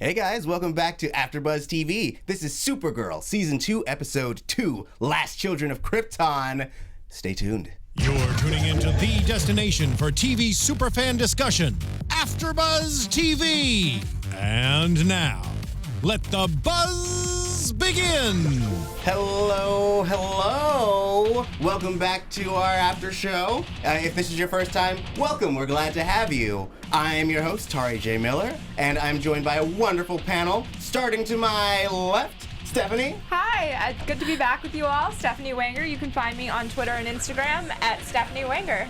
Hey guys, welcome back to AFTERBUZZ TV. This is Supergirl, Season 2, Episode 2, Last Children of Krypton. Stay tuned. You're tuning into the destination for TV superfan discussion, AFTERBUZZ TV. And now, let the buzz begin. Hello. Welcome back to our after show. If this is your first time, welcome. We're glad to have you. I am your host, Tauri Miller, and I'm joined by a wonderful panel. Starting to my left, Stephanie. Hi, good to be back with you all. Stephanie Wenger. You can find me on Twitter and Instagram at Stephanie Wenger.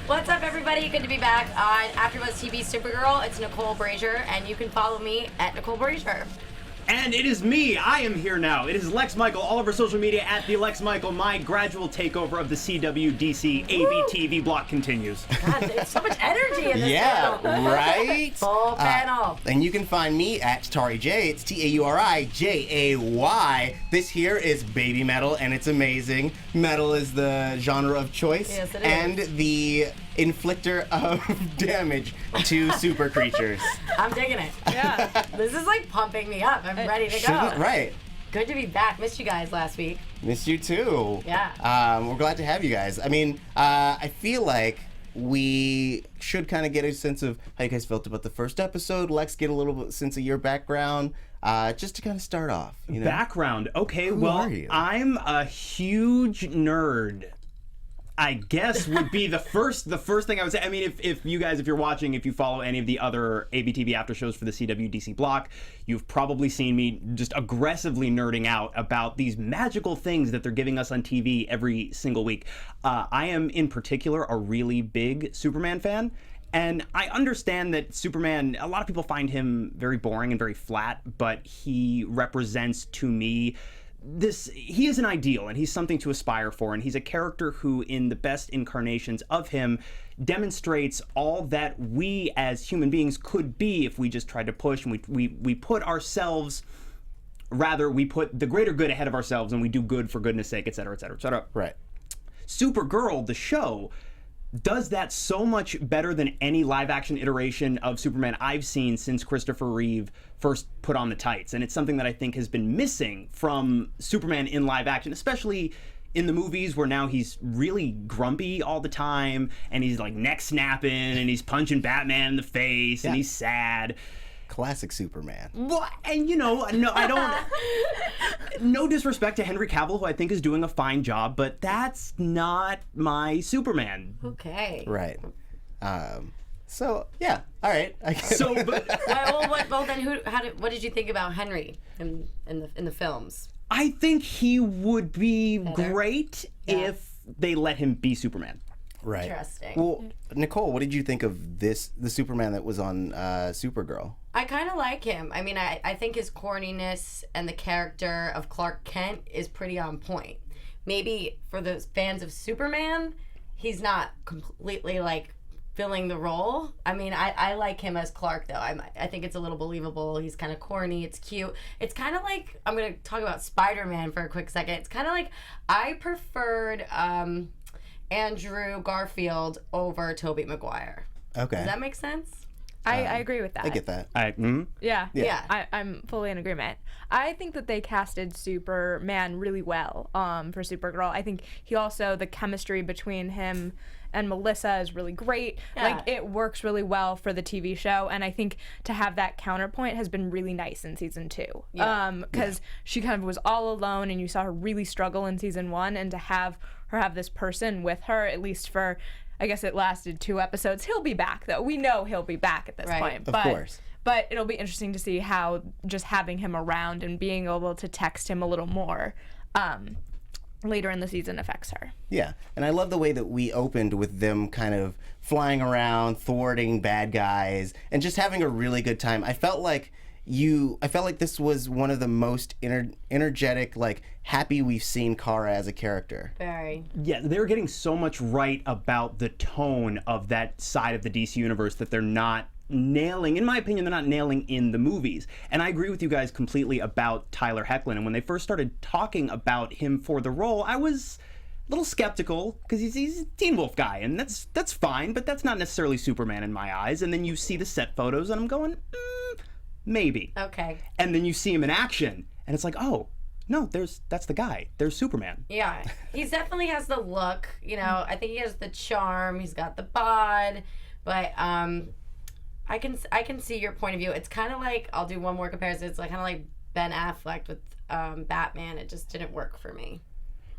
What's up, everybody? Good to be back on AFTERBUZZ TV Supergirl. It's Nicole Brajer, and you can follow me at Nicole Brajer. And it is me. I am here now. It is Lex Michael, all over social media at the Lex Michael. My gradual takeover of the CWDC ABTV block continues. God, there's so much energy in this panel. Right? Full panel. And you can find me at Tauri J. It's TAURIJAY. This here is baby metal, and it's amazing. Metal is the genre of choice. Yes, it is. And the inflictor of damage to super creatures. I'm digging it. Yeah. This is like pumping me up. I'm ready to go. Right. Good to be back. Missed you guys last week. Missed you too. Yeah. We're glad to have you guys. I mean, I feel like we should kind of get a sense of how you guys felt about the first episode. Lex, get a little bit sense of your background, just to kind of start off. You know? Background. Okay, Who well, are you? I'm a huge nerd. I guess would be the first thing I would say. I mean, if you're watching, if you follow any of the other ABTV after shows for the CWDC block, you've probably seen me just aggressively nerding out about these magical things that they're giving us on TV every single week. I am, in particular, a really big Superman fan. And I understand that Superman, a lot of people find him very boring and very flat, but he represents to me he is an ideal, and he's something to aspire for, and he's a character who, in the best incarnations of him, demonstrates all that we as human beings could be if we just tried to push, and we put ourselves, rather, we put the greater good ahead of ourselves, and we do good for goodness sake, etc., etc., etc. Right. Supergirl, the show, does that so much better than any live-action iteration of Superman I've seen since Christopher Reeve first put on the tights. And it's something that I think has been missing from Superman in live action, especially in the movies where now he's really grumpy all the time, and he's like neck snapping, and he's punching Batman in the face, and he's sad. Classic Superman. Well, and no, I don't. No disrespect to Henry Cavill, who I think is doing a fine job, but that's not my Superman. Okay. Right. So yeah. All right. So, but Well, then, what did you think about Henry in the films? I think he would be great Yeah. if they let him be Superman. Right. Interesting. Well, Nicole, what did you think of the Superman that was on Supergirl? I kind of like him. I mean, I think his corniness and the character of Clark Kent is pretty on point. Maybe for those fans of Superman, he's not completely like filling the role. I mean, I like him as Clark, though. I think it's a little believable. He's kind of corny. It's cute. It's kind of like, I'm going to talk about Spider-Man for a quick second. It's kind of like I preferred Andrew Garfield over Tobey Maguire. Okay. Does that make sense? I agree with that. I get that. Yeah. Yeah. I'm fully in agreement. I think that they casted Superman really well for Supergirl. I think the chemistry between him and Melissa is really great. Yeah. Like, it works really well for the TV show, and I think to have that counterpoint has been really nice in season 2. Yeah. Because she kind of was all alone, and you saw her really struggle in season 1, and to have her have this person with her, at least for, I guess it lasted 2 episodes. He'll be back, though. We know he'll be back at this point. Of course. But it'll be interesting to see how just having him around and being able to text him a little more later in the season affects her. Yeah, and I love the way that we opened with them kind of flying around, thwarting bad guys, and just having a really good time. I felt like this was one of the most energetic, like, happy we've seen Kara as a character. Very. Yeah, they're getting so much right about the tone of that side of the DC universe that they're not nailing, in my opinion, they're not nailing in the movies. And I agree with you guys completely about Tyler Hoechlin. And when they first started talking about him for the role, I was a little skeptical because he's a Teen Wolf guy, and that's fine, but that's not necessarily Superman in my eyes. And then you see the set photos, and I'm going, maybe. Okay. And then you see him in action, and it's like, oh, no, that's the guy. There's Superman. Yeah, he definitely has the look. You know, I think he has the charm. He's got the bod, but I can see your point of view. It's kind of like, I'll do one more comparison. It's like kind of like Ben Affleck with Batman. It just didn't work for me.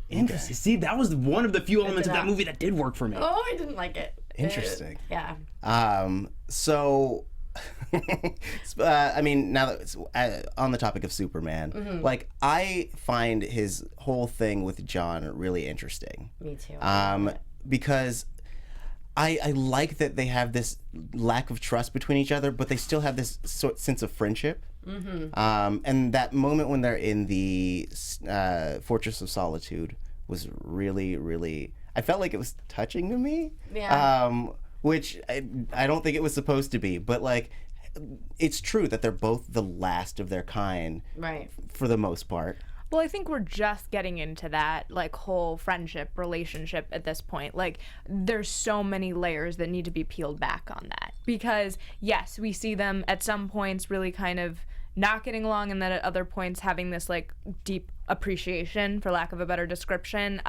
Interesting. See, that was one of the few elements of that movie that did work for me. Oh, I didn't like it. Interesting. Yeah. So, I mean, now that it's on the topic of Superman, like, I find his whole thing with John really interesting. Me too. Because I like that they have this lack of trust between each other, but they still have this sense of friendship. And that moment when they're in the Fortress of Solitude was really, really, I felt like it was touching to me. Yeah. Which I don't think it was supposed to be, but like, it's true that they're both the last of their kind, Right. for the most part. Well, I think we're just getting into that, like, whole friendship relationship at this point. Like, there's so many layers that need to be peeled back on that. Because, yes, we see them at some points really kind of not getting along, and then at other points having this, like, deep appreciation, for lack of a better description,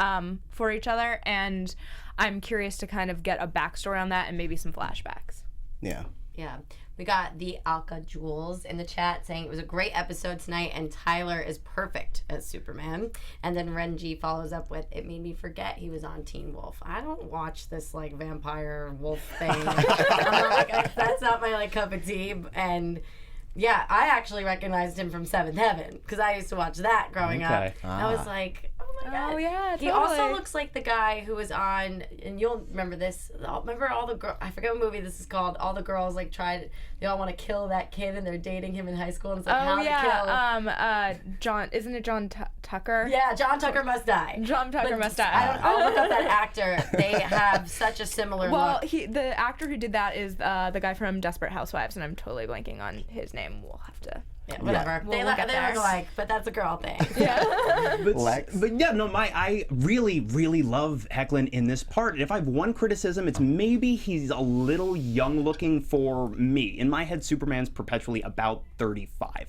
for each other. And I'm curious to kind of get a backstory on that and maybe some flashbacks. Yeah. Yeah. We got the Alka Jules in the chat saying it was a great episode tonight and Tyler is perfect as Superman. And then Renji follows up with, it made me forget he was on Teen Wolf. I don't watch this like vampire wolf thing. That's not my like cup of tea. And yeah, I actually recognized him from Seventh Heaven because I used to watch that growing up. I was like, oh my God. Oh, yeah, He also looks like the guy who was on, and you'll remember this. Remember all the girls, I forget what movie this is called. All the girls like they all want to kill that kid and they're dating him in high school. And it's like, how to kill. John, isn't it John Tucker? Yeah, John Tucker Must Die. John Tucker Must Die. I'll look up that actor. They have such a similar look. The actor who did that is the guy from Desperate Housewives, and I'm totally blanking on his name. We'll have to. Yeah, whatever. We'll they get look there. alike, but that's a girl thing. But yeah, no, I really, really love Hecklin in this part. And if I have one criticism, it's maybe he's a little young looking for me. In my head, Superman's perpetually about 35.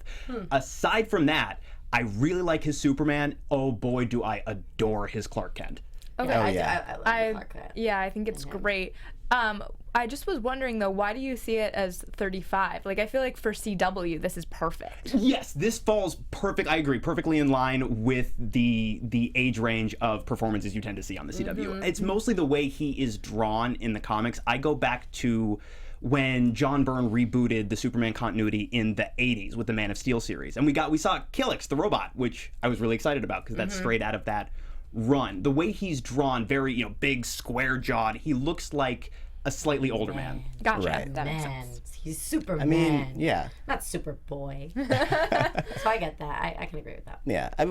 Aside from that, I really like his Superman. Oh boy, do I adore his Clark Kent. Okay. Oh, yeah. I love Clark Kent. Yeah, I think it's great. I just was wondering though, why do you see it as 35? Like, I feel like for CW, this is perfect. Yes, this falls perfect. I agree, perfectly in line with the age range of performances you tend to see on the CW. It's mostly the way he is drawn in the comics. I go back to when John Byrne rebooted the Superman continuity in the 80s with the Man of Steel series, and we saw Killiks the Robot, which I was really excited about because that's straight out of that run. The way he's drawn, very big, square-jawed. He looks like a slightly older man. Gotcha. Right. That makes Man, sense. he's Superman. I mean, yeah. Not Superboy. So I get that. I can agree with that. Yeah, I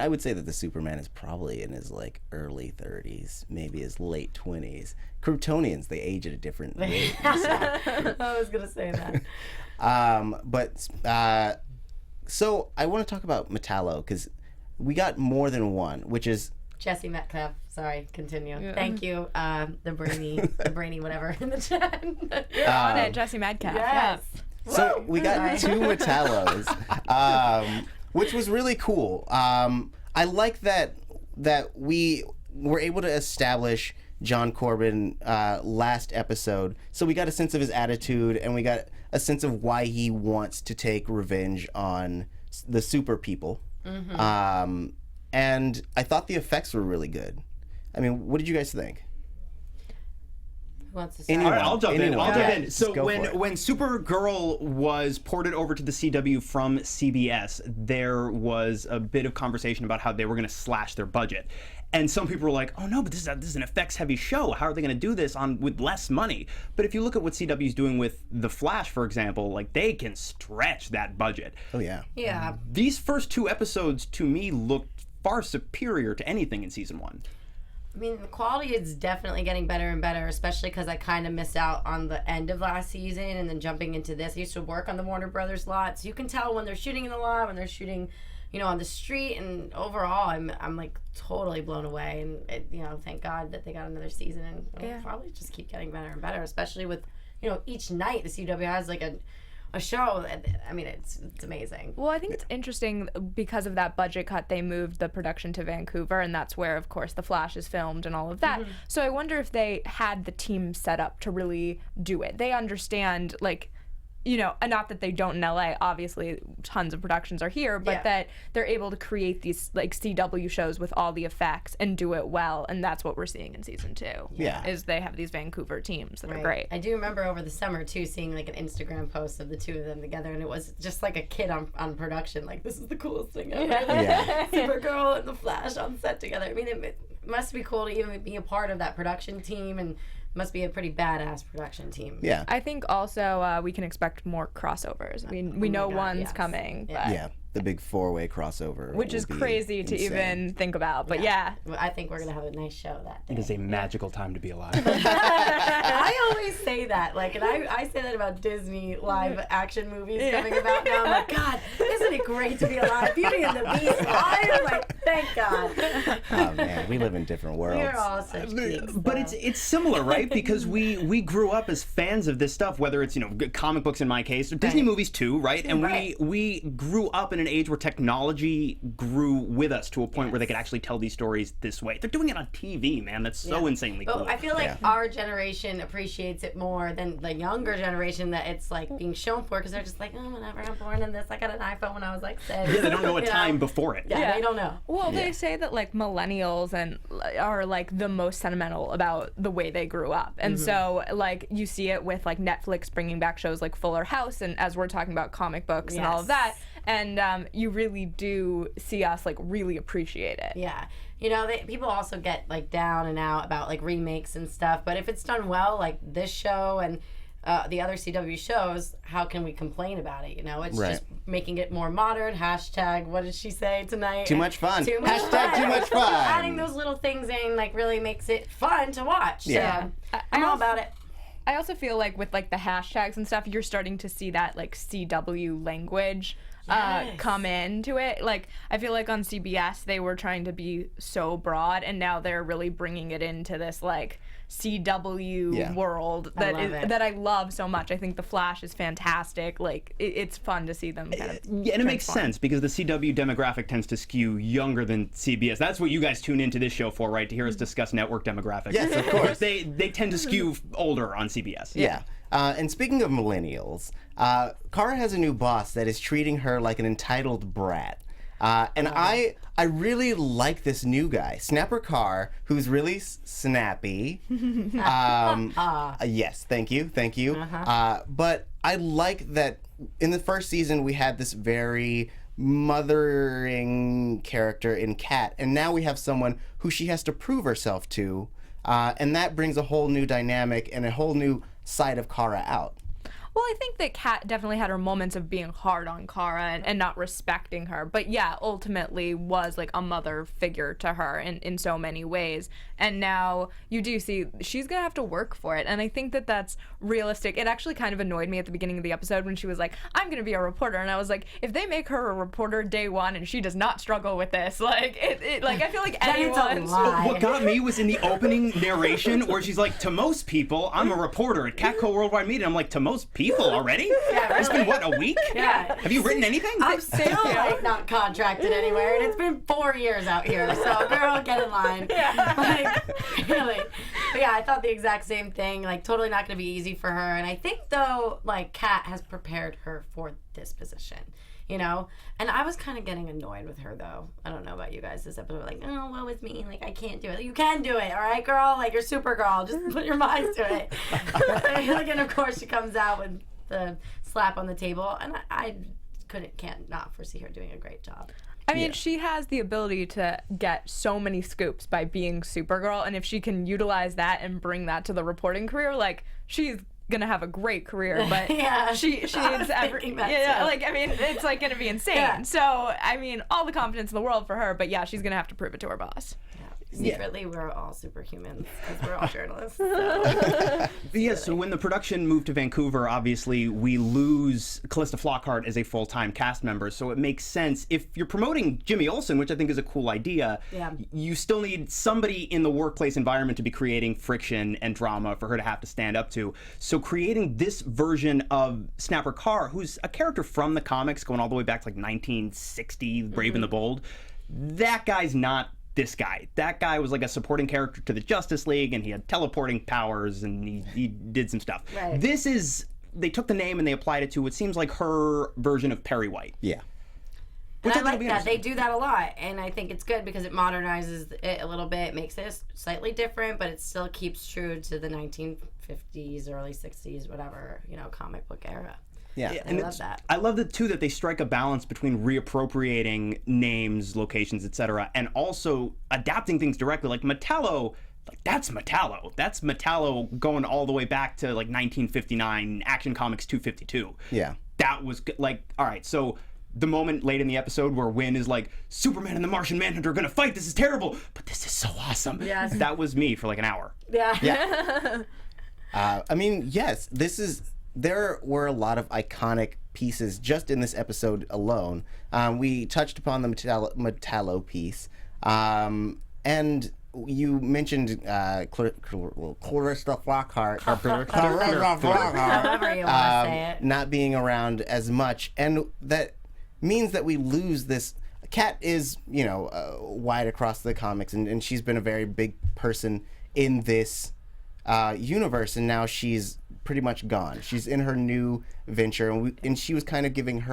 would say that the Superman is probably in his like early 30s, maybe his late 20s. Kryptonians, they age at a different rate. I was gonna say that. So I want to talk about Metallo because we got more than one, which is Jesse Metcalf. Sorry, continue. Yeah. Thank you, the brainy whatever in the chat. You're on it, Jesse Metcalf. Yes. Yeah. So we got two Metallos, which was really cool. I like that we were able to establish John Corbin last episode, so we got a sense of his attitude and we got a sense of why he wants to take revenge on the super people. And I thought the effects were really good. I mean, what did you guys think? Who wants to start? Anyone. All right, I'll jump in. Just So go for it. when Supergirl was ported over to the CW from CBS, there was a bit of conversation about how they were going to slash their budget. And some people were like, oh no, but this is an effects-heavy show. How are they going to do this with less money? But if you look at what CW's doing with The Flash, for example, like they can stretch that budget. Oh yeah. Yeah. These first two episodes, to me, looked far superior to anything in season 1. I mean, the quality is definitely getting better and better, especially because I kind of missed out on the end of last season and then jumping into this. I used to work on the Warner Brothers lot, so you can tell when they're shooting in the lot, when they're shooting, on the street, and overall, I'm like totally blown away. And thank God that they got another season, and it'll probably just keep getting better and better, especially with each night the CW has like a a show. I mean, it's amazing. Well, I think it's interesting because of that budget cut, they moved the production to Vancouver, and that's where, of course, The Flash is filmed and all of that. So I wonder if they had the team set up to really do it. They understand, like, you know, not that they don't in LA, obviously tons of productions are here, but that they're able to create these like CW shows with all the effects and do it well, and that's what we're seeing in season 2. Yeah. Is they have these Vancouver teams that are great. I do remember over the summer too seeing like an Instagram post of the two of them together, and it was just like a kid on production, like, this is the coolest thing ever. Yeah. Supergirl and the Flash on set together. I mean, it must be cool to even be a part of that production team, and must be a pretty badass production team. Yeah. I think also we can expect more crossovers. We know one's coming, but Yeah. The big 4-way crossover. which is will be crazy to insane. even think about. But yeah. Well, I think we're gonna have a nice show that day. It is a magical time to be alive. I always say that, like, and I say that about Disney live action movies coming about now. I'm like, God, isn't it great to be alive? Beauty and the Beast live, like, thank God. Oh man, we live in different worlds. We're all such geeks. But though. it's similar, right? Because we grew up as fans of this stuff, whether it's, you know, comic books in my case, or Disney movies too, right? And we grew up in an age where technology grew with us to a point where they could actually tell these stories this way. They're doing it on TV, man. That's so insanely cool. But I feel like our generation appreciates it more than the younger generation that it's like being shown for, because they're just like, oh, whatever, I'm born in this. I got an iPhone when I was like 6. Yeah, they don't know a You time before it. Yeah, they don't know. Well, they say that like millennials and are like the most sentimental about the way they grew up, and so like you see it with like Netflix bringing back shows like Fuller House, and as we're talking about comic books and all of that, and you really do see us like really appreciate it. Yeah. You know, people also get like down and out about like remakes and stuff, but if it's done well, like this show and the other CW shows, how can we complain about it? You know, it's just making it more modern. Hashtag, what did she say tonight? Too much fun. Too much Hashtag fun. too much fun. Adding those little things in like really makes it fun to watch. Yeah. So I'm all about it. I also feel like with like the hashtags and stuff, you're starting to see that like CW language come into it. Like I feel like on CBS they were trying to be so broad, and now they're really bringing it into this like CW world that I love so much. I think The Flash is fantastic. Like it's fun to see them kind of Yeah, and it makes sense because the CW demographic tends to skew younger than CBS. That's what you guys tune into this show for, right? To hear us discuss network demographics. Yes, of course. They tend to skew older on CBS. Yeah. And speaking of millennials, Kara has a new boss that is treating her like an entitled brat. And I really like this new guy, Snapper Carr, who's really snappy. Yes, thank you. But I like that in the first season we had this very mothering character in Kat, and now we have someone who she has to prove herself to, and that brings a whole new dynamic and a whole new side of Kara out. Well, I think that Kat definitely had her moments of being hard on Kara and not respecting her. But yeah, ultimately was like a mother figure to her in so many ways. And now you do see she's going to have to work for it. And I think that that's realistic. It actually kind of annoyed me at the beginning of the episode when she was like, I'm going to be a reporter. And I was like, if they make her a reporter day one and she does not struggle with this, like, like I feel like anyone. What got me was in the opening narration where she's like, to most people, I'm a reporter at Catco Worldwide Media. I'm like, to most people already? Yeah, It's been, what, a week? Yeah. Have you written anything? I'm still like not contracted anywhere, and it's been 4 years out here. So girl, get in line. Like, really. But yeah, I thought the exact same thing. Like totally not going to be easy for her. And I think though, like Kat has prepared her for this position. You know, and I was kind of getting annoyed with her though. I don't know about you guys this episode. Like, oh, woe is me. Like, I can't do it. You can do it, all right, girl. Like, you're Supergirl. Just put your mind to it. Like, and of course, she comes out with the slap on the table, and I can't not foresee her doing a great job. I mean, she has the ability to get so many scoops by being Supergirl, and if she can utilize that and bring that to the reporting career, like, she's gonna have a great career, but she needs every like, I mean, it's like gonna be insane. So I mean, all the confidence in the world for her, but yeah, she's gonna have to prove it to her boss. Secretly, we're all superhumans because we're all journalists. So. Yeah, so when the production moved to Vancouver, obviously we lose Calista Flockhart as a full-time cast member, so it makes sense. If you're promoting Jimmy Olsen, which I think is a cool idea, you still need somebody in the workplace environment to be creating friction and drama for her to have to stand up to. So creating this version of Snapper Carr, who's a character from the comics going all the way back to like 1960, Brave and the Bold, that guy's not this guy. That guy was like a supporting character to the Justice League, and he had teleporting powers, and he did some stuff. Right. This is, they took the name and they applied it to what seems like her version of Perry White. Yeah. And I like that. They do that a lot, and I think it's good because it modernizes it a little bit, makes it slightly different, but it still keeps true to the 1950s, early 60s, whatever, comic book era. Yeah, I love that. I love too that they strike a balance between reappropriating names, locations, etc., and also adapting things directly. Like Metallo, that's Metallo. That's Metallo going all the way back to like 1959, Action Comics 252. Yeah. That was like, all right, so the moment late in the episode where Winn is like, Superman and the Martian Manhunter are gonna fight, this is terrible, but this is so awesome. Yes. That was me for like an hour. Yeah. I mean, yes, there were a lot of iconic pieces just in this episode alone. We touched upon the Metallo piece, and you mentioned Calista Flockhart, However you want to say it. not being around as much, and that means that we lose this. Kat is, wide across the comics, and she's been a very big person in this universe, and now she's pretty much gone. She's in her new venture, and she was kind of giving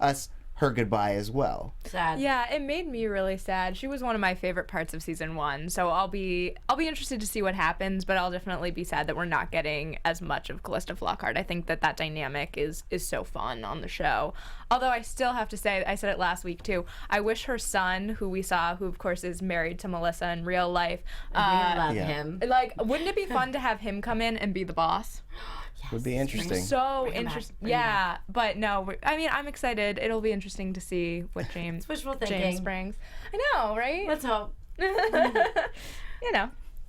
us her goodbye as well. Sad. Yeah, it made me really sad. She was one of my favorite parts of season 1, so I'll be interested to see what happens, but I'll definitely be sad that we're not getting as much of Calista Flockhart. I think that dynamic is so fun on the show. Although I still have to say, I said it last week too, I wish her son, who we saw, who of course is married to Melissa in real life, we love him. Like, wouldn't it be fun to have him come in and be the boss? Would be interesting. So interesting. Yeah, but no, I'm excited. It'll be interesting to see what James brings. I know, right? Let's hope. I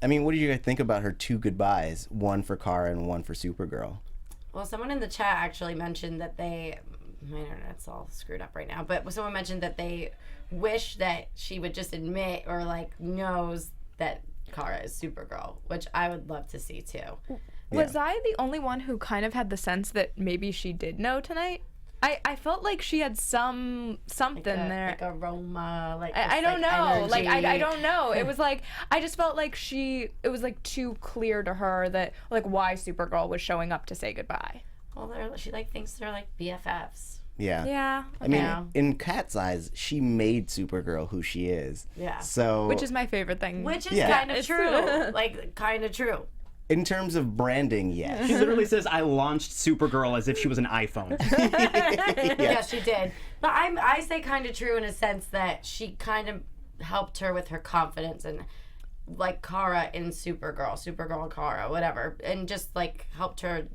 mean, what do you guys think about her two goodbyes? One for Kara and one for Supergirl. Well, someone in the chat actually mentioned that my internet's all screwed up right now, but someone mentioned that they wish that she would just admit or knows that Kara is Supergirl, which I would love to see too. Was I the only one who kind of had the sense that maybe she did know tonight? I felt like she had something there. Like aroma, I don't know. Energy. I don't know. It was like, I just felt like it was like too clear to her that why Supergirl was showing up to say goodbye. Well, she thinks they're BFFs. Yeah. Yeah. I mean, in Kat's eyes, she made Supergirl who she is. Yeah. So. Which is my favorite thing. Which is kind of true. Kind of true. In terms of branding, yes. She literally says, I launched Supergirl as if she was an iPhone. Yeah, she did. But I say kind of true in a sense that she kind of helped her with her confidence and like Kara in Supergirl Kara, whatever, and just helped her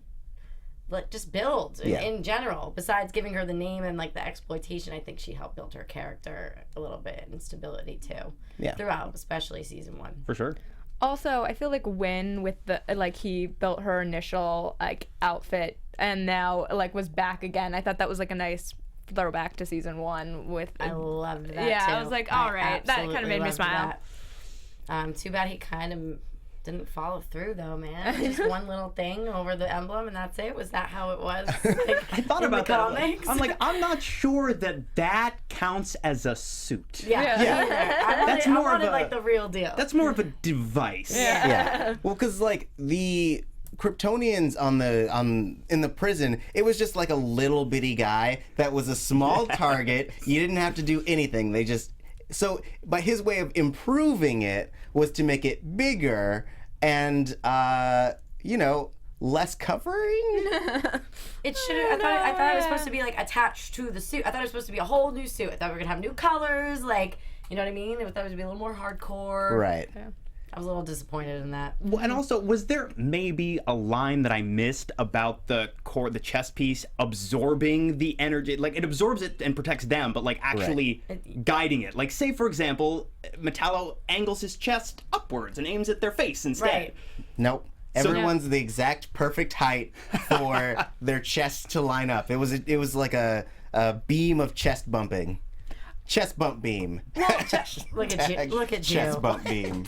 just build in general. Besides giving her the name and the exploitation, I think she helped build her character a little bit and stability too. Yeah. Throughout, especially season 1. For sure. Also, I feel like Winn with the he built her initial outfit and now was back again. I thought that was a nice throwback to season 1 with. I love that. Yeah, too. I was all right. That kind of made me smile. Too bad he kind of didn't follow through though, man. Just one little thing over the emblem and that's it. Was that how it was? I thought about that. Comics? I'm not sure that counts as a suit. Yeah. I wanted the real deal. That's more of a device. Yeah. Well, because the Kryptonians in the prison, it was just a little bitty guy that was a small target. You didn't have to do anything. But his way of improving it was to make it bigger and, less covering. It should. I thought it was supposed to be attached to the suit. I thought it was supposed to be a whole new suit. I thought we were gonna have new colors. You know what I mean? I thought it was gonna be a little more hardcore. Right. I was a little disappointed in that. Well, and also, was there maybe a line that I missed about the chest piece absorbing the energy? Like, it absorbs it and protects them, but, like, actually guiding it. Like, say, for example, Metallo angles his chest upwards and aims at their face instead. Right. Nope. Everyone's the exact perfect height for their chests to line up. It was like a beam of chest bumping. Chest bump beam. Look at you. Chest bump beam.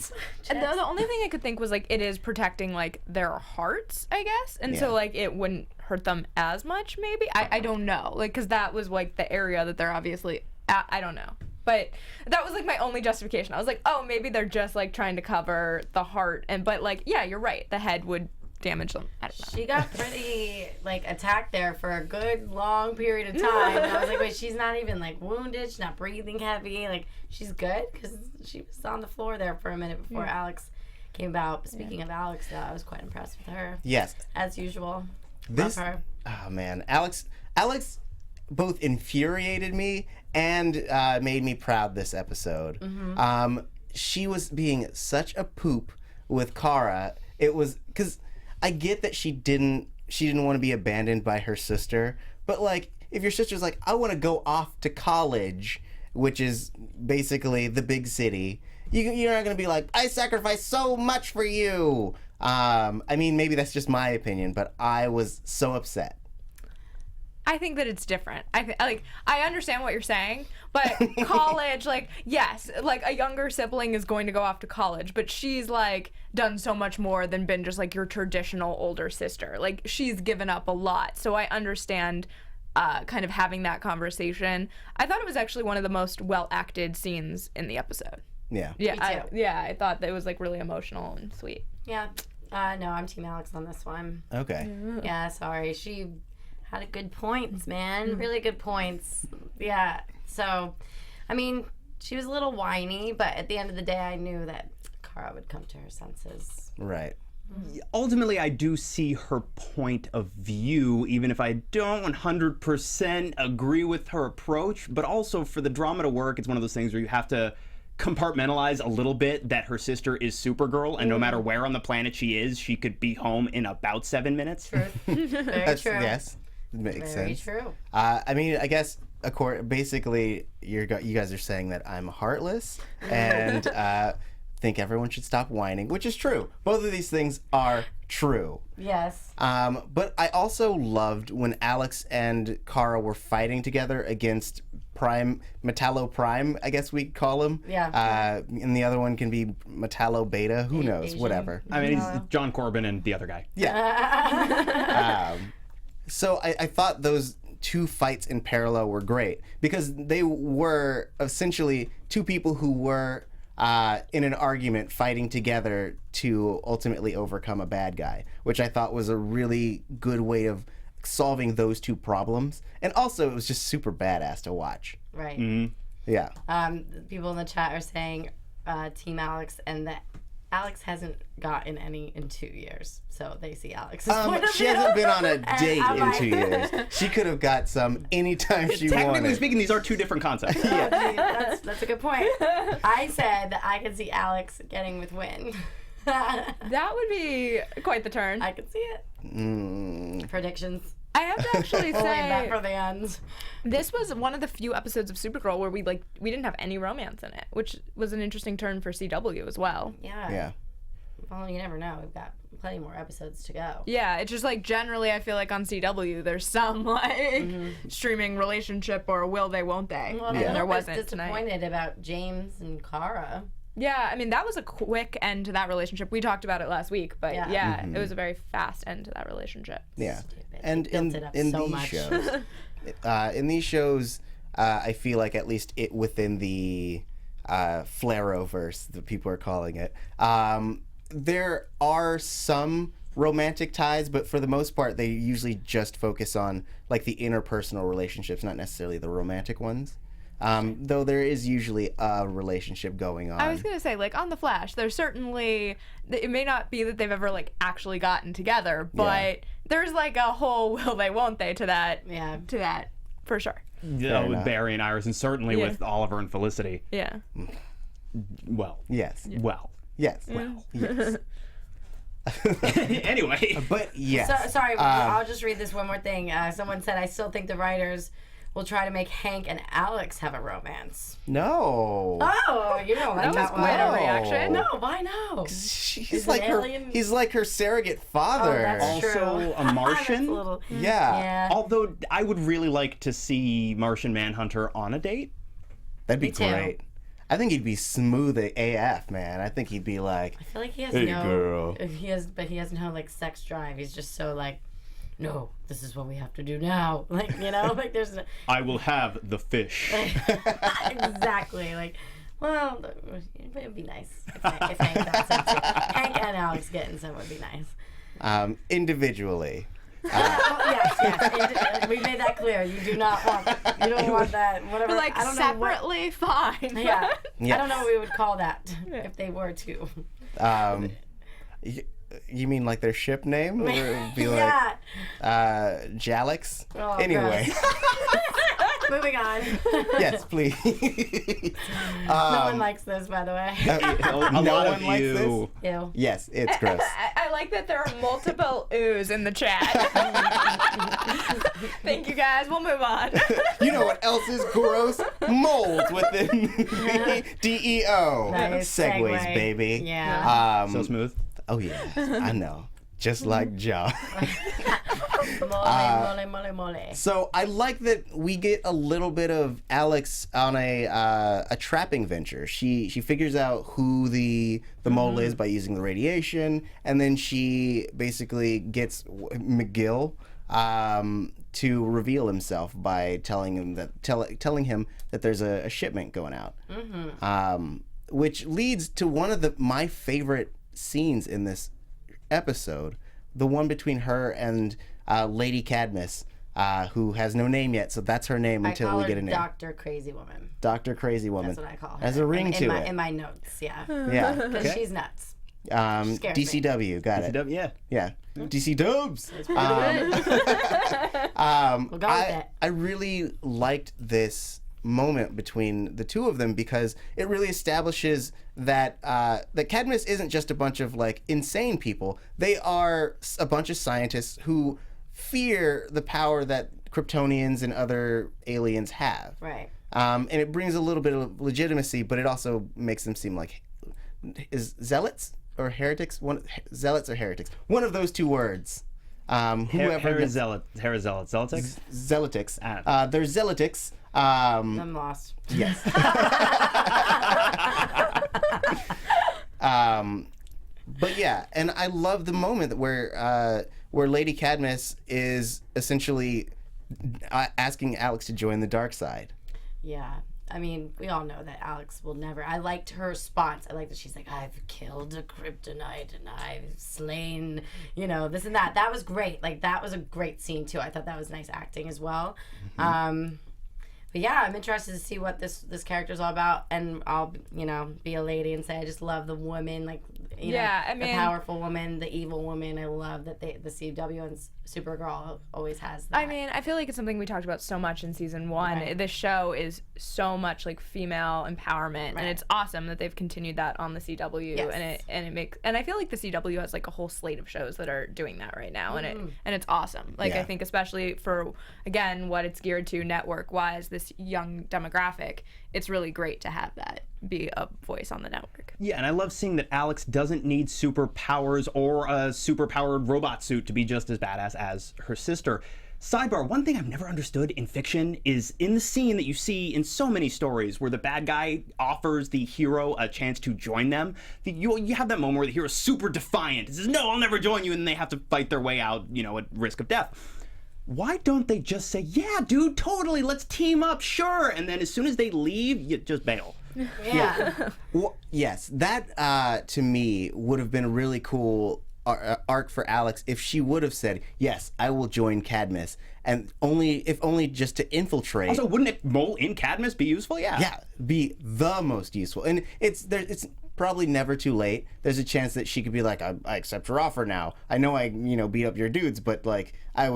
And the only thing I could think was like it is protecting like their hearts, I guess, and so like it wouldn't hurt them as much. Maybe I don't know, like because that was like the area that they're obviously at. I don't know, but that was like my only justification. I was like, oh, maybe they're just like trying to cover the heart, but like yeah, you're right. The head would damage them. I don't know. She got pretty like attacked there for a good long period of time. And I was like, wait, she's not even like wounded. She's not breathing heavy. Like she's good because she was on the floor there for a minute before Alex came about. Speaking of Alex, though, I was quite impressed with her. Yes. As usual. Love her. Oh man, Alex both infuriated me and made me proud this episode. She was being such a poop with Kara. It was because I get that she didn't want to be abandoned by her sister, but like if your sister's like, I want to go off to college, which is basically the big city, you're not gonna be like, I sacrificed so much for you. I mean, maybe that's just my opinion, but I was so upset. I think that it's different. I understand what you're saying, but college, like, yes, like a younger sibling is going to go off to college, but she's like done so much more than been just like your traditional older sister. Like she's given up a lot. So I understand kind of having that conversation. I thought it was actually one of the most well acted scenes in the episode. Yeah. Yeah. I thought that it was like really emotional and sweet. Yeah. No, I'm Team Alex on this one. Okay. Yeah, sorry. She had good points, man. Really good points. Yeah. So, I mean, she was a little whiny, but at the end of the day, I knew that Kara would come to her senses. Right. Ultimately, I do see her point of view, even if I don't 100% agree with her approach. But also, for the drama to work, it's one of those things where you have to compartmentalize a little bit that her sister is Supergirl, and no matter where on the planet she is, she could be home in about 7 minutes. True. Very true. Yes. Makes Very sense. true. I mean, I guess basically you guys are saying that I'm heartless and think everyone should stop whining, which is true. Both of these things are true. Yes. But I also loved when Alex and Kara were fighting together against Metallo Prime, I guess we'd call him. Yeah. And the other one can be Metallo Beta. Who knows? Asian. Whatever. I mean, he's John Corbin and the other guy. Yeah. So I thought those two fights in parallel were great because they were essentially two people who were in an argument fighting together to ultimately overcome a bad guy, which I thought was a really good way of solving those two problems. And also, it was just super badass to watch. Right. Yeah. People in the chat are saying Team Alex, and that Alex hasn't gotten any in 2 years, so they see Alex's point of She view. hasn't been on a date I'm in like- 2 years. She could have got some anytime she Technically wanted. speaking, these are two different concepts. That's a good point. I said that I could see Alex getting with Wynn. That would be quite the turn. I could see it. Predictions. I have to actually Only that for say the end. this was one of the few episodes of Supergirl where we didn't have any romance in it, which was an interesting turn for CW as well. Yeah. Yeah. Well, you never know. We've got plenty more episodes to go. Yeah, it's just like generally I feel like on CW there's some like streaming relationship or will they won't they. Well, And I'm there a wasn't bit tonight. disappointed about James and Kara. Yeah, I mean that was a quick end to that relationship. We talked about it last week, but Yeah. it was a very fast end to that relationship. Yeah. Stupid. And They built it up in so these much. shows, I feel like at least it within the Flareoverse, that people are calling it, there are some romantic ties, but for the most part, they usually just focus on like the interpersonal relationships, not necessarily the romantic ones. Though there is usually a relationship going on. I was gonna say, like on The Flash, there's certainly it may not be that they've ever like actually gotten together, but there's like a whole will they won't they to that. Yeah. To that for sure. Yeah, with enough. Barry and Iris, and certainly Yeah. with Oliver and Felicity. Yeah. Well. Yes. Well. Yes. Well, yes. Anyway. But yes. Sorry, I'll just read this one more thing. Someone said, I still think the writers will try to make Hank and Alex have a romance. No. Oh, you don't like that one. Quite a reaction. No, why no? He's like her. He's like her surrogate father. Oh, that's true. Also a Martian. That's a little, Yeah. Although I would really like to see Martian Manhunter on a date. That'd be Me too. great. I think he'd be smooth AF, man. I think he'd be like, I feel like he has hey, no. girl. He has no like sex drive. He's just so like, no, this is what we have to do now. Like, you know, like there's. I will have the fish. Exactly. Like, well, it would be nice if Hank got some too. Hank and Alex getting some would be nice. Individually. Yes. We made that clear. You don't want that. Whatever. Like I don't know what. separately, fine. Yeah. Yes. I don't know what we would call that if they were to. You mean like their ship name? Or it would be Yeah. like Jalix? Oh, Anyway. Moving on. Yes, please. No one likes this, by the way. A No lot one of likes you. Ew. Yes, it's gross. I like that there are multiple oohs in the chat. Thank you guys. We'll move on. You know what else is gross? Molds within DEO. Nice Segues, segue. baby. Yeah. So smooth. Oh yeah, I know. Just like Ja. Mole. So I like that we get a little bit of Alex on a trapping venture. She figures out who the mole is by using the radiation, and then she basically gets McGill to reveal himself by telling him that there's a shipment going out, which leads to one of my favorite scenes in this episode, the one between her and Lady Cadmus, who has no name yet, so that's her name until we get a name. Dr. Crazy Woman. Dr. Crazy Woman. That's what I call her. Has a ring to it. In my notes, yeah. Yeah. Because she's nuts. Scares DCW, got it. Yeah. Yeah. DC Dubs. We'll go with it. I really liked this moment between the two of them because it really establishes that that Cadmus isn't just a bunch of like insane people. They are a bunch of scientists who fear the power that Kryptonians and other aliens have. Right. And it brings a little bit of legitimacy, but it also makes them seem like zealots or heretics. Zealots or heretics. One of those two words. Zealotics? Zealotics. They're zealotics. I'm lost. Yes. But yeah, and I love the moment where Lady Cadmus is essentially asking Alex to join the dark side. Yeah. I mean, we all know that Alex will never. I liked her response. I liked that she's like, I've killed a kryptonite and I've slain, this and that. That was great. Like, that was a great scene, too. I thought that was nice acting as well. But yeah, I'm interested to see what this character's all about. And I'll, be a lady and say I just love the woman, like, the powerful woman, the evil woman. I love that the CW and Supergirl always has that. I mean, I feel like it's something we talked about so much in season 1. Right. This show is so much like female empowerment, Right. and it's awesome that they've continued that on the CW. Yes. And I feel like the CW has like a whole slate of shows that are doing that right now, and it's awesome. Like, I think especially for, again, what it's geared to network wise, this young demographic, it's really great to have that be a voice on the network. Yeah, and I love seeing that Alex doesn't need superpowers or a superpowered robot suit to be just as badass as her sister. Sidebar, one thing I've never understood in fiction is in the scene that you see in so many stories where the bad guy offers the hero a chance to join them, you have that moment where the hero's super defiant and says, no, I'll never join you, and they have to fight their way out, at risk of death. Why don't they just say, yeah, dude, totally, let's team up, sure, and then as soon as they leave, you just bail. Yeah. Well, yes, that to me would have been a really cool arc for Alex if she would have said, yes, I will join Cadmus, and if only just to infiltrate. Also, wouldn't it mole in Cadmus be useful? Yeah, be the most useful. And it's probably never too late. There's a chance that she could be like, I accept her offer now. I know I beat up your dudes, but like it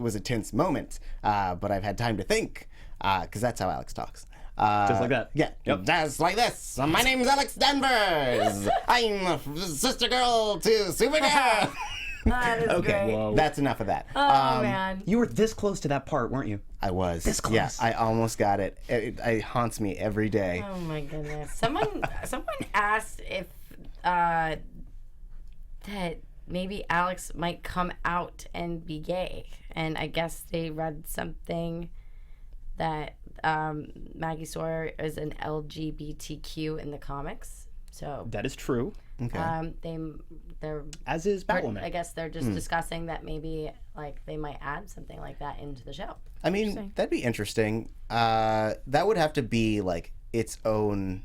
was a tense moment, but I've had time to think, because that's how Alex talks. Just like that. Yeah, Yep. just like this. My name's Alex Danvers. I'm sister girl to Supergirl. That is Okay, great. Whoa. that's enough of that. Oh, man. You were this close to that part, weren't you? I was. This close. Yeah, I almost got it. It haunts me every day. Oh, my goodness. Someone asked if that maybe Alex might come out and be gay. And I guess they read something that Maggie Sawyer is an LGBTQ in the comics. So That is true. Okay. they're As is Batwoman. I guess they're just discussing that maybe like they might add something like that into the show. I mean, that'd be interesting. That would have to be like its own.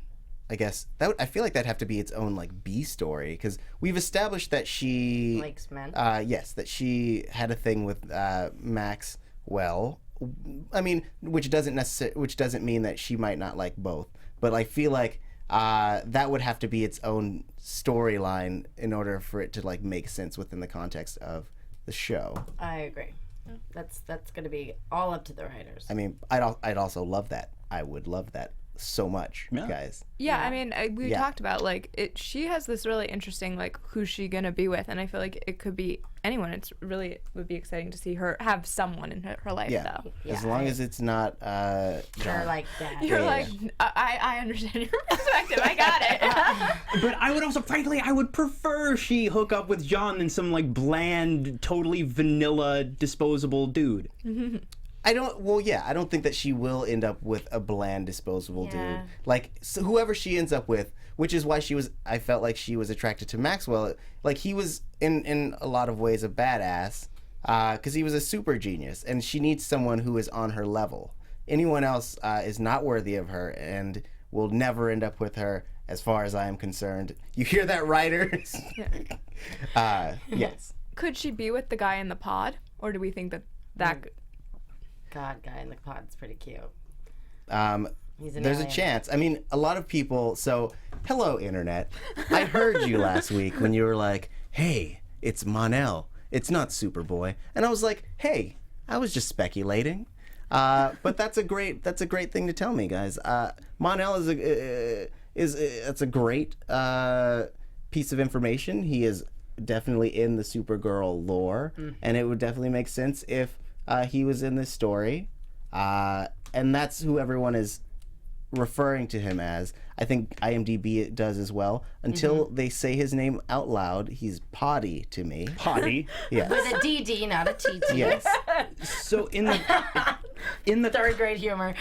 I guess I feel like that'd have to be its own like B story because we've established that she Likes men. Yes, that she had a thing with Max. Well, I mean, which doesn't mean that she might not like both. But I feel like that would have to be its own storyline in order for it to like make sense within the context of the show. I agree. That's gonna be all up to the writers. I mean, I'd also love that. I would love that so much, Yeah. guys. Yeah, I mean, we Yeah. talked about like she has this really interesting like who's she gonna be with, and I feel like it could be anyone. It would be exciting to see her have someone in her life Yeah, though. as long as it's not You're John. like that. You're like, I understand your perspective. I got it. But I would also, frankly, I would prefer she hook up with John than some like bland, totally vanilla, disposable dude. I don't think that she will end up with a bland, disposable Yeah. dude. Like whoever she ends up with, which is why I felt like she was attracted to Maxwell. Like he was in a lot of ways a badass, because he was a super genius, and she needs someone who is on her level. Anyone else is not worthy of her, and will never end up with her, as far as I am concerned. You hear that, writers? Yes. Could she be with the guy in the pod, or do we think that? God, guy in the pod's pretty cute. He's an There's a alien. chance. I mean, a lot of people. So, hello, internet. I heard you last week when you were like, "Hey, it's Mon-El. It's not Superboy," and I was like, "Hey, I was just speculating." But that's a great thing to tell me, guys. Mon-El it's a great piece of information. He is definitely in the Supergirl lore, and it would definitely make sense if he was in this story. And that's who everyone is referring to him as. I think IMDb does as well. Until they say his name out loud, he's Poddy to me. Potty. Yes. With a DD, not a TT. Yes. So in the Third grade humor.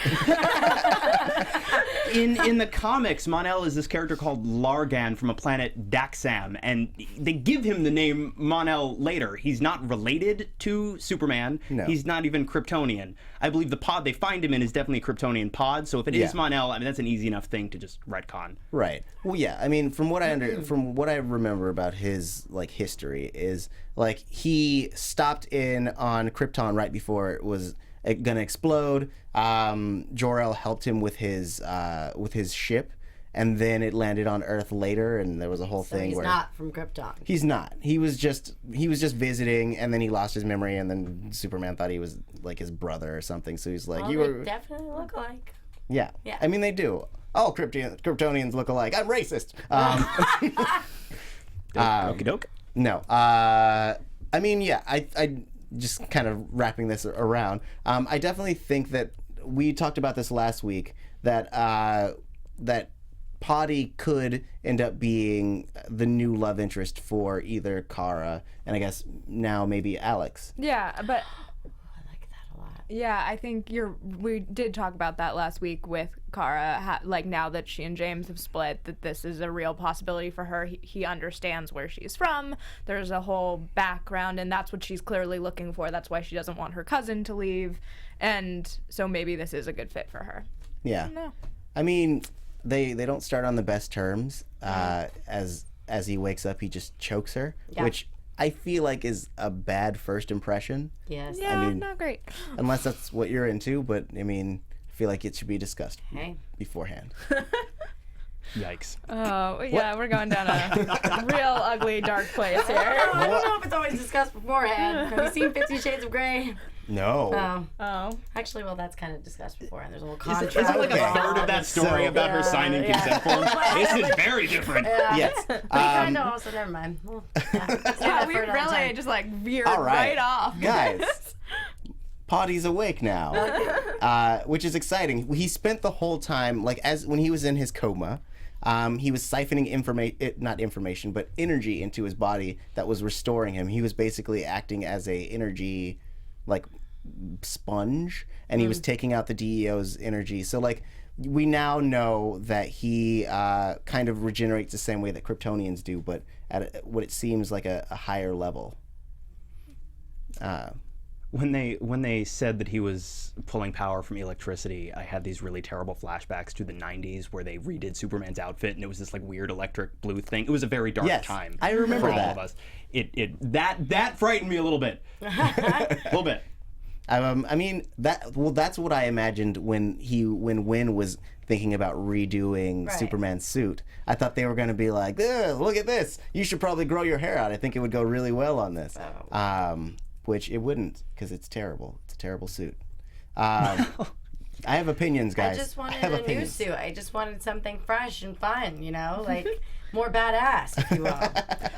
in the comics, Mon-El is this character called Largan from a planet Daxam, and they give him the name Mon-El later. He's not related to Superman. No. He's not even Kryptonian. I believe the pod they find him in is definitely a Kryptonian pod. So if it is Yeah. Mon-El, I mean that's an easy enough thing to just retcon. Right. Well, yeah. I mean, from what I remember about his like history is like he stopped in on Krypton right before it was gonna explode. Jor-El helped him with his ship, and then it landed on Earth later, and there was a whole So thing he's where not from Krypton. he's not. He was just visiting, and then he lost his memory, and then Superman thought he was like his brother or something. So he's like, Well, "You they were." definitely look alike. Yeah. Yeah. I mean, they do. All Kryptonians look alike. I'm racist. Okie doke. No. I mean, yeah. I just kind of wrapping this around. I definitely think that we talked about this last week that that Poddy could end up being the new love interest for either Kara and I guess now maybe Alex. Yeah, but I like that a lot. yeah, I think we did talk about that last week with Kara. Like now that she and James have split, that this is a real possibility for her. He understands where she's from. There's a whole background, and that's what she's clearly looking for. That's why she doesn't want her cousin to leave, and so maybe this is a good fit for her. Yeah. No. I mean, they don't start on the best terms. As he wakes up, he just chokes her, Yeah. which I feel like is a bad first impression, Yes. Yeah, mean- not great. unless that's what you're into. But I mean, I feel like it should be discussed Hey. beforehand. Yikes. Oh, yeah, we're going down a real ugly, dark place here. I don't know if it's always discussed beforehand. Have you seen 50 Shades of Grey? No. Oh. Actually, well, that's kind of discussed before, and there's a little Is contract. it like a Okay. third of that story So- about her signing consent forms? This is very different. Yes. I know, also never mind. Well, Yeah, we really just like veered All right. right off. Guys, Poddy's awake now, which is exciting. He spent the whole time, like, when he was in his coma, he was siphoning energy into his body that was restoring him. He was basically acting as a energy, like, sponge, and he was taking out the DEO's energy. So, like, we now know that he kind of regenerates the same way that Kryptonians do, but at what it seems like a higher level. When they said that he was pulling power from electricity, I had these really terrible flashbacks to the 90s where they redid Superman's outfit and it was this like weird electric blue thing. It was a very dark time. I remember for all that. of us. That frightened me a little bit. A little bit. I mean that's what I imagined when Wynn was thinking about redoing Superman's suit. I thought they were going to be like, look at this. You should probably grow your hair out. I think it would go really well on this. Which it wouldn't, because it's terrible. It's a terrible suit. I have opinions, guys. I just wanted have a new opinions. suit. I just wanted something fresh and fun, like more badass, if you will.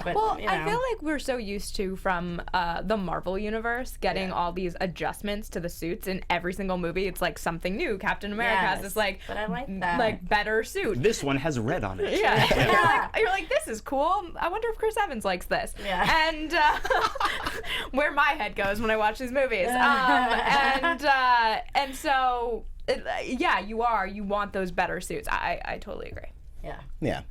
But, Well, you I know. feel like we're so used to from the Marvel universe getting all these adjustments to the suits in every single movie. It's like something new. Captain America has this like, but I like that. like better suit. This one has red on it. Yeah, you're like, this is cool. I wonder if Chris Evans likes this. Yeah. And where my head goes when I watch these movies. And so, you want those better suits. I totally agree. Yeah. Yeah.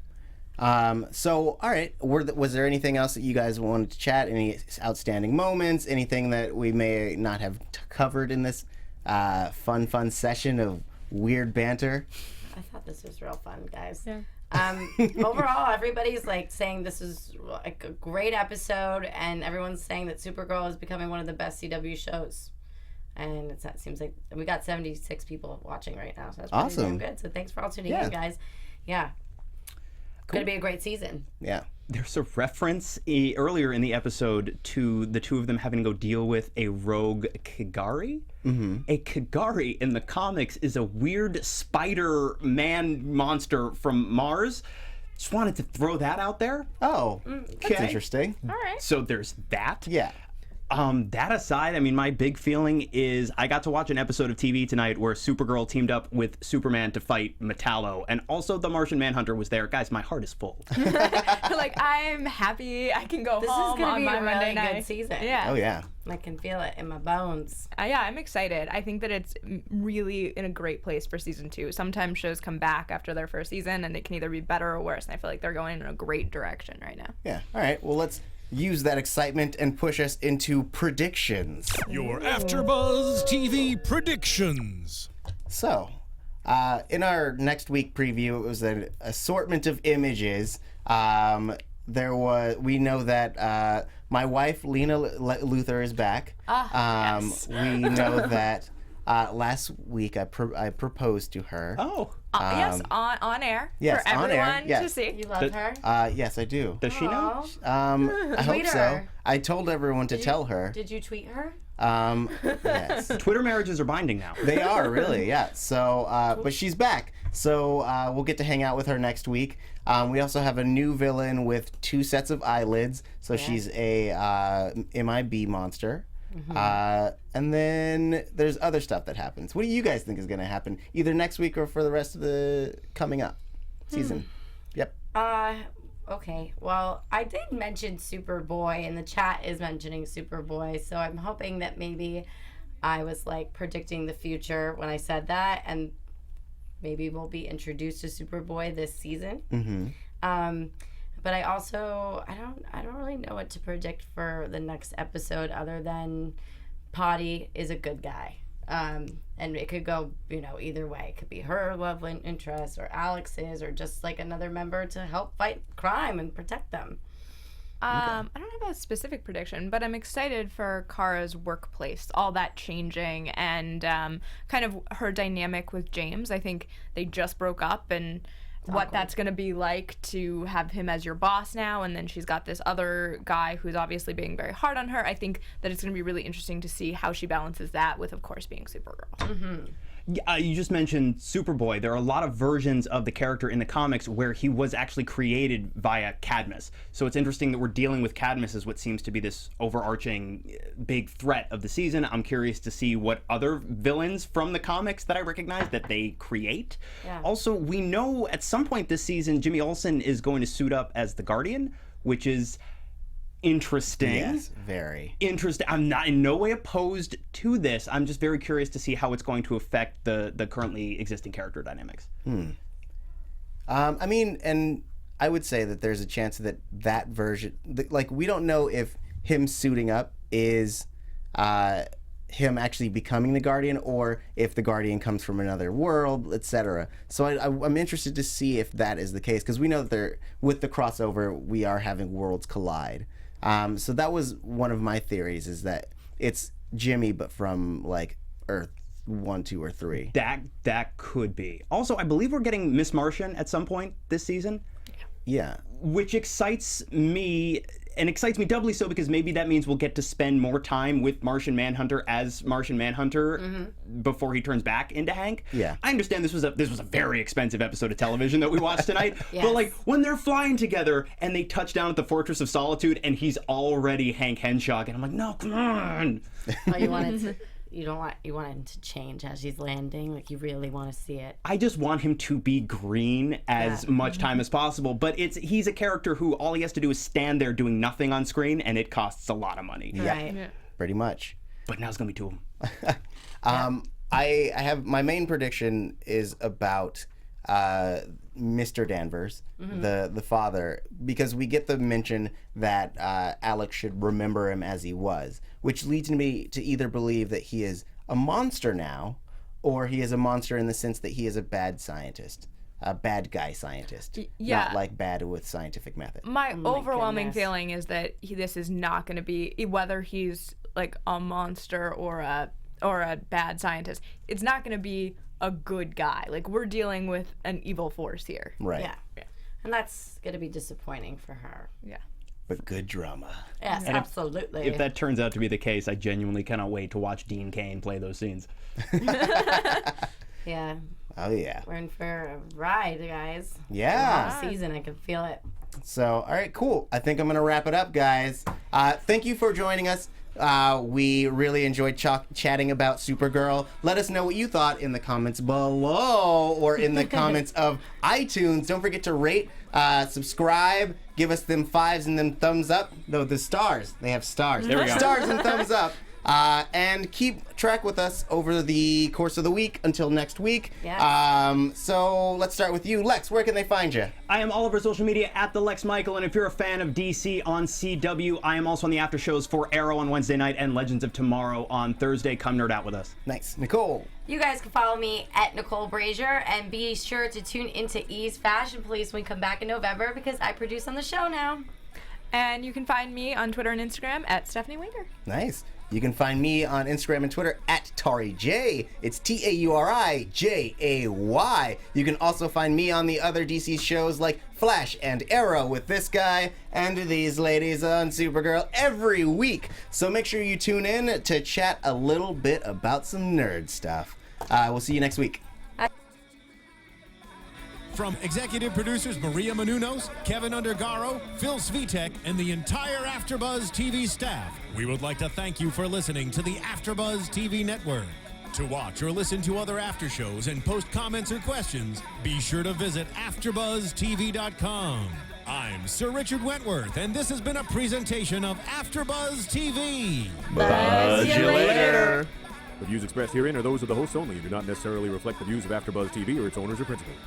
So, all right. Was there anything else that you guys wanted to chat? Any outstanding moments? Anything that we may not have covered in this fun session of weird banter? I thought this was real fun, guys. Yeah. Overall, everybody's like saying this is like a great episode, and everyone's saying that Supergirl is becoming one of the best CW shows. And it seems like we got 76 people watching right now, so that's pretty Awesome. damn good. So thanks for all tuning Yeah. in, guys. Yeah. Gonna be a great season. Yeah. There's a reference earlier in the episode to the two of them having to go deal with a rogue Kigari. Mm-hmm. A Kigari in the comics is a weird spider man monster from Mars. Just wanted to throw that out there. Oh, that's interesting. All right. So there's that. Yeah. That aside, I mean, my big feeling is I got to watch an episode of TV tonight where Supergirl teamed up with Superman to fight Metallo, and also the Martian Manhunter was there. Guys, my heart is full. Like, I'm happy I can go This home is gonna on be my a Monday really night. good season. Yeah. Oh, yeah. I can feel it in my bones. Yeah, I'm excited. I think that it's really in a great place for season 2. Sometimes shows come back after their first season and it can either be better or worse. And I feel like they're going in a great direction right now. Yeah. All right. Well, let's use that excitement and push us into predictions. Your AfterBuzz TV predictions. So, in our next week preview, it was an assortment of images. We know that my wife, Lena Luthor, is back. Yes. We know that last week I proposed to her. Oh. Yes, on air yes, for on air, everyone yes. to see. You love her? Yes, I do. Does she know? Aw. I hope Tweet so. her. I told everyone to tell her. Did you tweet her? Yes. Twitter marriages are binding now. They are, really, yeah. So, but she's back. So we'll get to hang out with her next week. We also have a new villain with 2 sets of eyelids. So she's a MIB monster. And then there's other stuff that happens. What do you guys think is going to happen, either next week or for the rest of the coming up season? Yep. Okay. Well, I did mention Superboy, and the chat is mentioning Superboy, so I'm hoping that maybe I was like predicting the future when I said that, and maybe we'll be introduced to Superboy this season. But I also I don't really know what to predict for the next episode other than Poddy is a good guy. And it could go, either way. It could be her love interest or Alex's or just like another member to help fight crime and protect them. I don't have a specific prediction, but I'm excited for Kara's workplace, all that changing, and kind of her dynamic with James. I think they just broke up, and what that's going to be like to have him as your boss now, and then she's got this other guy who's obviously being very hard on her. I think that it's going to be really interesting to see how she balances that with, of course, being Supergirl. You just mentioned Superboy. There are a lot of versions of the character in the comics where he was actually created via Cadmus. So it's interesting that we're dealing with Cadmus as what seems to be this overarching big threat of the season. I'm curious to see what other villains from the comics that I recognize that they create. Yeah. Also, we know at some point this season Jimmy Olsen is going to suit up as the Guardian, which is interesting. Yes, very interesting. I'm not in no way opposed to this. I'm just very curious to see how it's going to affect the currently existing character dynamics. I mean, and I would say that there's a chance that that version, like, we don't know if him suiting up is him actually becoming the Guardian, or if the Guardian comes from another world, etc. So I'm interested to see if that is the case, because we know that with the crossover, we are having worlds collide. So that was one of my theories, is that it's Jimmy, but from like Earth 1, 2, or 3. That could be. Also, I believe we're getting Miss Martian at some point this season. Yeah. Which excites me, and excites me doubly so because maybe that means we'll get to spend more time with Martian Manhunter as Martian Manhunter before he turns back into Hank. Yeah. I understand this was a very expensive episode of television that we watched tonight. Yes. But like when they're flying together and they touch down at the Fortress of Solitude and he's already Hank Henshaw, and I'm like, no, come on. Oh, you want him to change as he's landing. Like, you really want to see it. I just want him to be green as much time as possible, but he's a character who all he has to do is stand there doing nothing on screen, and it costs a lot of money. Right. Yeah. Pretty much. But now it's gonna be two of them. I have my main prediction is about Mr. Danvers, the father, because we get the mention that Alex should remember him as he was, which leads me to either believe that he is a monster now, or he is a monster in the sense that he is a bad scientist, a bad guy scientist, yeah. not like bad with scientific method. My overwhelming goodness. feeling is that this is not going to be, whether he's like a monster or a bad scientist, it's not going to be a good guy. Like, we're dealing with an evil force here. Right. Yeah. And that's going to be disappointing for her. Yeah. But good drama. Yes, absolutely. If that turns out to be the case, I genuinely cannot wait to watch Dean Cain play those scenes. Yeah. Oh, yeah. We're in for a ride, guys. Yeah. Long season, I can feel it. So, all right, cool. I think I'm going to wrap it up, guys. Thank you for joining us. We really enjoyed chatting about Supergirl. Let us know what you thought in the comments below, or in the comments of iTunes. Don't forget to rate, subscribe, give us them 5s and them thumbs up. No, the stars. They have stars. There we go. Stars and thumbs up. And keep track with us over the course of the week until next week. Yeah. So let's start with you. Lex, where can they find you? I am all over social media at the Lex Michael, and if you're a fan of DC on CW, I am also on the after shows for Arrow on Wednesday night and Legends of Tomorrow on Thursday. Come nerd out with us. Nice. Nicole. You guys can follow me at Nicole Brajer, and be sure to tune into E's Fashion Police when we come back in November, because I produce on the show now. And you can find me on Twitter and Instagram at Stephanie Wenger. Nice. You can find me on Instagram and Twitter at TauriJ. It's TauriJay. You can also find me on the other DC shows like Flash and Arrow with this guy and these ladies on Supergirl every week. So make sure you tune in to chat a little bit about some nerd stuff. We'll see you next week. From executive producers Maria Menounos, Kevin Undergaro, Phil Svitek, and the entire AfterBuzz TV staff, we would like to thank you for listening to the AfterBuzz TV network. To watch or listen to other after shows and post comments or questions, be sure to visit AfterBuzzTV.com. I'm Sir Richard Wentworth, and this has been a presentation of AfterBuzz TV. Buzz you later. The views expressed herein are those of the hosts only and do not necessarily reflect the views of AfterBuzz TV or its owners or principals.